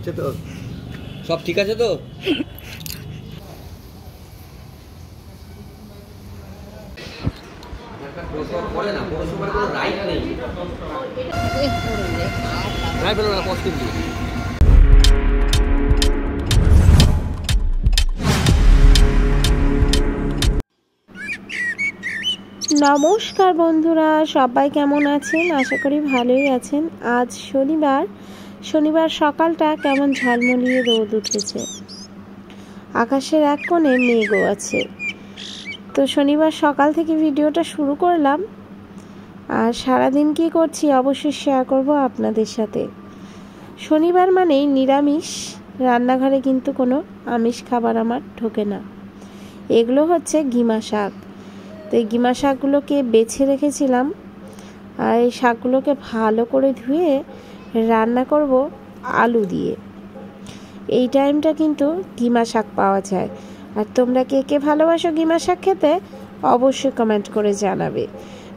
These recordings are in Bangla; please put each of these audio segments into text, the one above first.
হচ্ছে তো, সব ঠিক আছে তো? নমস্কার বন্ধুরা, সবাই কেমন আছেন? আশা করি ভালোই আছেন। আজ শনিবার সকালটা কেমন ঝলমলিয়ে রোদ উঠেছে, আকাশের এক কোণে মেঘও আছে। তো শনিবার সকাল থেকে ভিডিওটা শুরু করলাম, আর সারাদিন কি করছি অবশ্যই শেয়ার করব আপনাদের সাথে। শনিবার মানেই নিরামিষ, রান্নাঘরে কিন্তু কোনো আমিষ খাবার আমার ঢোকে না। এগুলো হচ্ছে গিমা শাক। তো এই গিমা শাকগুলোকে বেছে রেখেছিলাম, আর এই শাকগুলোকে ভালো করে ধুয়ে রান্না করব আলু দিয়ে। এই টাইমটা কিন্তু গিমা শাক পাওয়া যায়। আর তোমরা কে কে ভালোবাসো গিমা শাক খেতে অবশ্যই কমেন্ট করে জানাবে।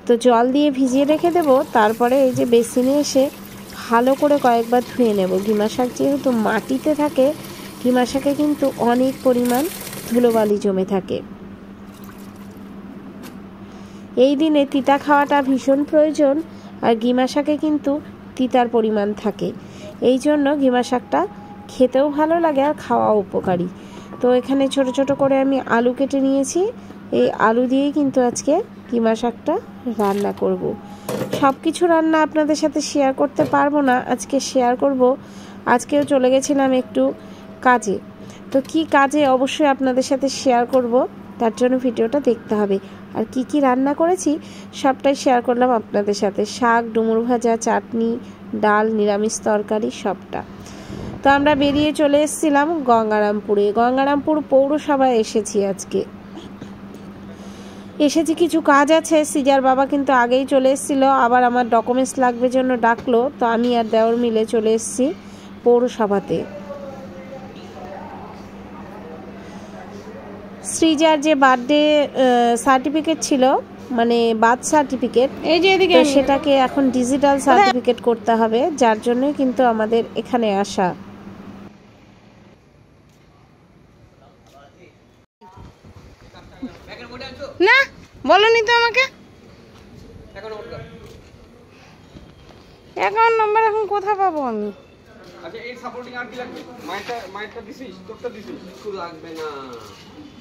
তো জল দিয়ে ভিজিয়ে রেখে দেব, তারপরে এই যে বেসিনে এসে ভালো করে কয়েকবার ধুয়ে নেব। গিমা শাক যেহেতু মাটিতে থাকে, গিমা শাকে কিন্তু অনেক পরিমাণ ধুলোবালি জমে থাকে। এই দিনে তিতা খাওয়াটা ভীষণ প্রয়োজন, আর গিমা শাকে কিন্তু তিতার পরিমাণ থাকে। এই জন্য গিমা শাকটা খেতেও ভালো লাগে আর খাওয়াও উপকারী। তো এখানে ছোট ছোট করে আমি আলু কেটে নিয়েছি। এই আলু দিয়েই কিন্তু আজকে গিমা শাকটা রান্না করব। সব কিছু রান্না আপনাদের সাথে শেয়ার করতে পারবো না, আজকে শেয়ার করব। আজকেও চলে গেছিলাম একটু কাজে, তো কি কাজে অবশ্যই আপনাদের সাথে শেয়ার করব, তার জন্য ভিডিওটা দেখতে হবে। আর কি কি রান্না করেছি সবটাই শেয়ার করলাম আপনাদের সাথে। শাক, ডুমুর ভাজা, চাটনি, ডাল, নিরামিষ তরকারি সবটা। তো আমরা বেরিয়ে চলে এসেছিলাম গঙ্গারামপুর পৌরসভায় এসেছি। আজকে এসেছি, কিছু কাজ আছে। সিজার বাবা কিন্তু আগেই চলে এসেছিল, আবার আমার ডকুমেন্টস লাগবে জন্য ডাকলো। তো আমি আর দেওর মিলে চলে এসেছি পৌরসভাতে। শ্রীজার যে বার্থডে সার্টিফিকেট ছিল, মানে বার্থ সার্টিফিকেট, এই যে এদিকে, সেটাকে এখন ডিজিটাল সার্টিফিকেট করতে হবে, যার জন্যই কিন্তু আমাদের এখানে আসা। না বলনি তো আমাকে অ্যাকাউন্ট নাম্বার এখন কোথায় পাবো আমি? আচ্ছা, এই সাপোর্টিং আর কি লাগবে? মাইটা দিছিস, তোরটা দিছিস? কিছু লাগবে না,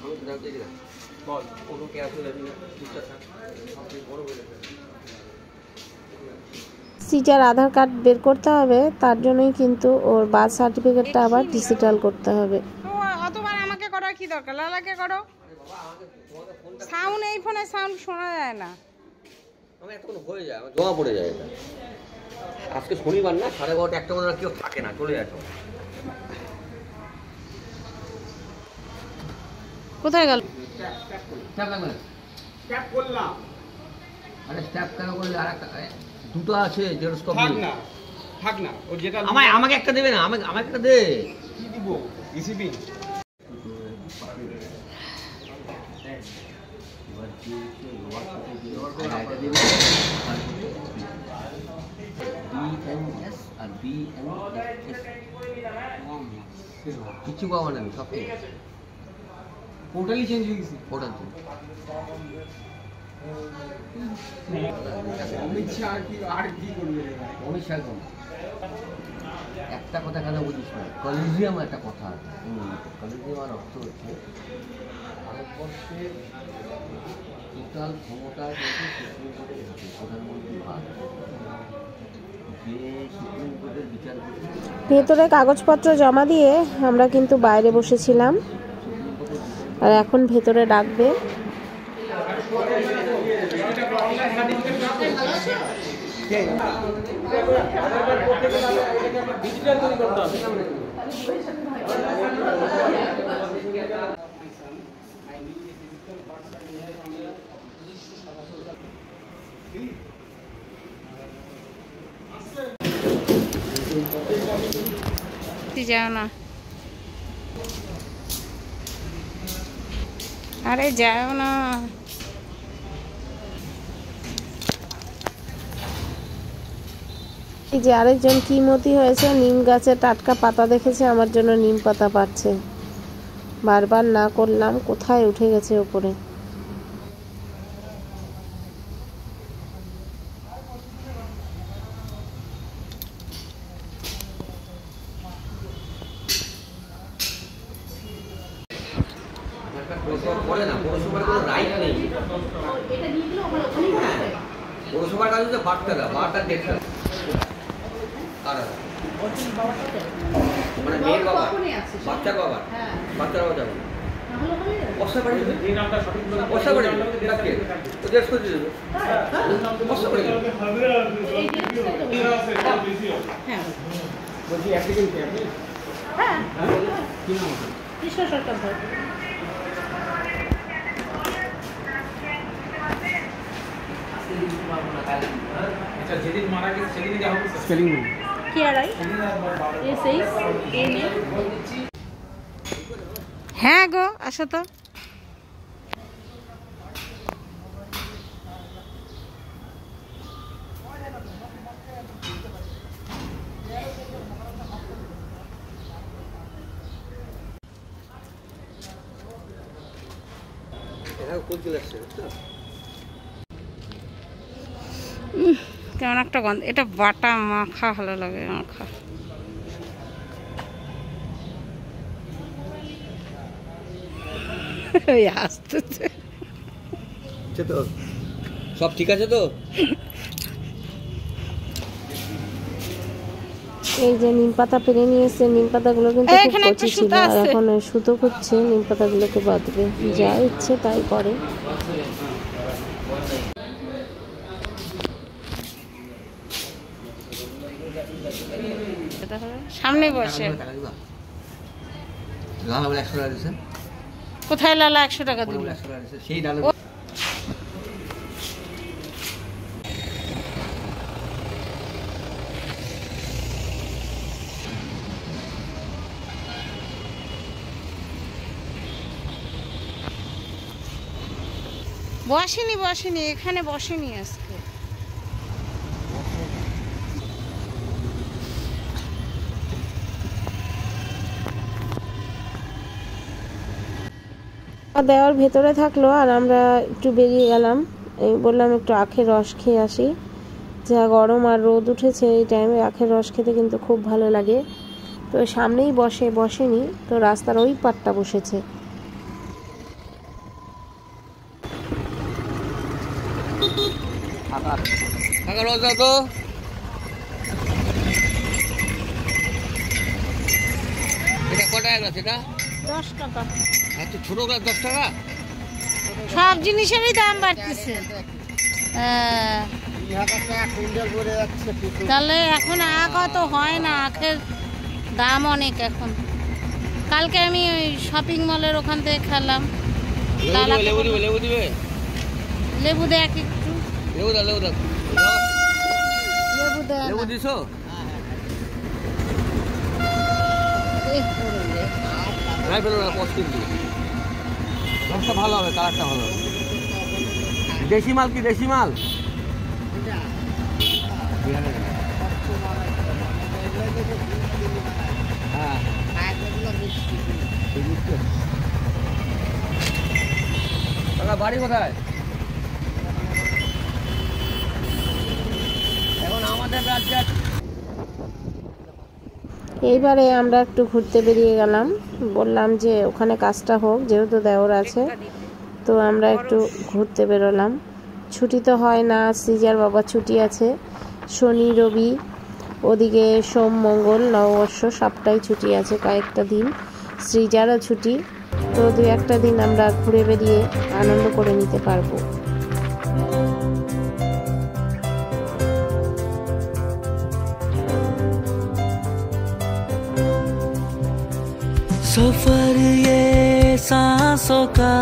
আমি তো জানতে দিলাম। বল, কোনো কে আসলে ঠিকঠাক থাক, সবচেয়ে বড় হয়ে যাবে। সিজার আধার কার্ড বের করতে হবে, তার জন্যই কিন্তু ওর বার্থ সার্টিফিকেটটা আবার ডিজিটাল করতে হবে। অতবার আমাকে করার কি দরকার? লালাকে করো। সাউন্ড, এই ফোনে সাউন্ড শোনা যায় না। আমি এতক্ষণ হয়ে যায়, আমার জমা পড়ে যায় এটা। আজকে শনিবার না, 12:30 একটা মধ্যে কেউ থাকে না, চলে যায়। কোথায় গেল? স্ট্যাপ লাগবে না, ট্যাপ করলাম। আরে স্ট্যাপ কেন করলে? আর একটা দুটো আছে জেরক্স কপি। থাক না, ও যেটা আমাকে একটা দেবে না, আমাকে একটা দে। কি দিব? রিসিভিং। কিছু পাবো না, সব পোর্টালি চেঞ্জ হয়ে গেছে। পোর্টাল অমিত শাহ আর কি করবে? অমিত শাহ একটা কথা কেন বুঝিস না, কলিজিয়াম একটা কথা আছে। কলিজিয়াম অর্থ হচ্ছে ভারতবর্ষের টোটাল ক্ষমতা কিন্তু সুপ্রিম কোর্টের হাতে, প্রধানমন্ত্রী ভাগ। যে সুপ্রিম কোর্টের বিচার ভেতরে কাগজপত্র জমা দিয়ে আমরা কিন্তু বাইরে বসেছিলাম, আর এখন ভেতরে ডাকবে। যাও না, আরে যাও না। এই যে আরেকজন কি মতি হয়েছে, নিম গাছে টাটকা পাতা দেখেছে, আমার জন্য নিম পাতা পাচ্ছে। বারবার না করলাম, কোথায় উঠে গেছে উপরে। পৌরসভার কাছে তো বার্তা দাও, বার্তা দেখতে মানে মেয়ের বাবা, বাচ্চার বাবা, বাচ্চার বাবা যাবে বর্ষা বাড়ি বর্ষা বাড়ি তো দেশ করে দেবে বর্ষা বাড়ি বলছি অ্যাপ্লিকেন্ট কি আপনি? হ্যাঁ কি নাম আছে? কৃষ্ণ সরকার ভাই। আচ্ছা যেদিন মারা গেছে সেদিনই যা হবে স্পেলিং বলুন। K R I S H N A. হ্যাঁ গো আসো তো। কেমন একটা গন্ধ, এটা বাটা মাখা ভালো লাগে মাখা। আসতেছে তো সব ঠিক আছে তো? এই যে নিম পাতা পেরে নিয়ে এসছে, নিম পাতাগুলো কিন্তু খুব কচি ছিল, আর এখন সুতো খুঁজছে নিম পাতাগুলোকে বাঁধবে। যা ইচ্ছে তাই করে। সামনে বসে। লালা বলে 100 টাকা দিছে। কোথায় লালা 100 টাকা দিল? 100 টাকা দিছে সেই ডালে। বসেনি বসেনি, এখানে বসেনি আজকে। দেওয়ার ভেতরে থাকলো আর আমরা একটু বেরিয়ে গেলাম। এই বললাম একটু আখের রস খেয়ে আসি, যা গরম আর রোদ উঠেছে এই টাইমে আখের রস খেতে কিন্তু খুব ভালো লাগে। তো সামনেই বসেনি, তো রাস্তার ওই পাটটা বসেছে। রস দাও তো। এটা কত টাকা আছে? এটা 10 টাকা। এত ছোট গ্লাস 10 টাকা? সব জিনিসেরই দাম বাড়তেছে। হ্যাঁ তাহলে এখন আখ অত হয় না, আখের দাম অনেক এখন। কালকে আমি ওই শপিং মলের ওখান থেকে খেলাম। লেবু দিবে, লেবু দিবে, লেবু দেখ একটু। লেবু দাও, লেবু দাও, লেবু দেখ। লেবু দিছো? নাই ফেলো না, 5 কেজি। রসটা ভালো হবে, কালারটা ভালো হবে। দেশি মাল কি? দেশি মাল হ্যাঁ। বাড়ি কোথায়? এখন আমাদের রাজ্যে এইবারে আমরা একটু ঘুরতে বেরিয়ে গেলাম। বললাম যে ওখানে কাজটা হোক, যেহেতু দেওর আছে, তো আমরা একটু ঘুরতে বেরোলাম। ছুটি তো হয় না, শ্রীজার বাবা ছুটি আছে শনি রবি, ওদিকে সোম মঙ্গল নববর্ষ সবটাই ছুটি আছে, কয়েকটা দিন শ্রীজারও ছুটি। তো 2-1 দিন আমরা ঘুরে বেরিয়ে আনন্দ করে নিতে পারবো। सफर ये सांसों का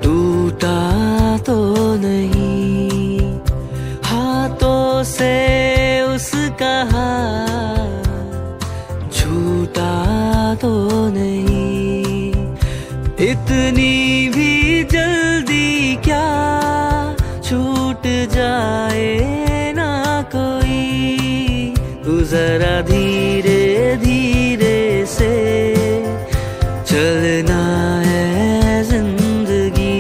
टूटा तो नहीं, हाथों से उसका हाथ छूटा तो नहीं। इतनी भी जल्दी क्या छूट जाए ना कोई तू जरा धीरे धीरे से चलना है जिंदगी,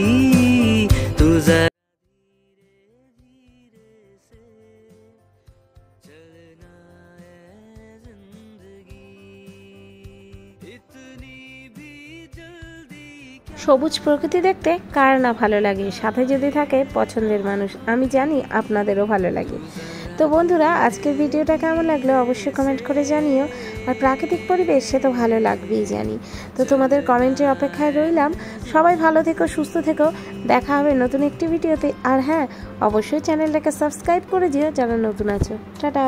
तू जरा धीरे से चलना है जिंदगी, इतनी भी जल्दी। সবুজ প্রকৃতি দেখতে কার না ভালো লাগে, সাথে যদি থাকে পছন্দের মানুষ। আমি জানি আপনাদেরও ভালো লাগে। তো বন্ধুরা, আজকের ভিডিওটা কেমন লাগলো অবশ্যই কমেন্ট করে জানিও। আর প্রাকৃতিক পরিবেশ সে তো ভালো লাগবেই জানি। তো তোমাদের কমেন্টের অপেক্ষায় রইলাম। সবাই ভালো থেকো, সুস্থ থেকো। দেখা হবে নতুন একটি ভিডিওতে। আর হ্যাঁ, অবশ্যই চ্যানেলটাকে সাবস্ক্রাইব করে দিও যারা নতুন আছো। টাটা।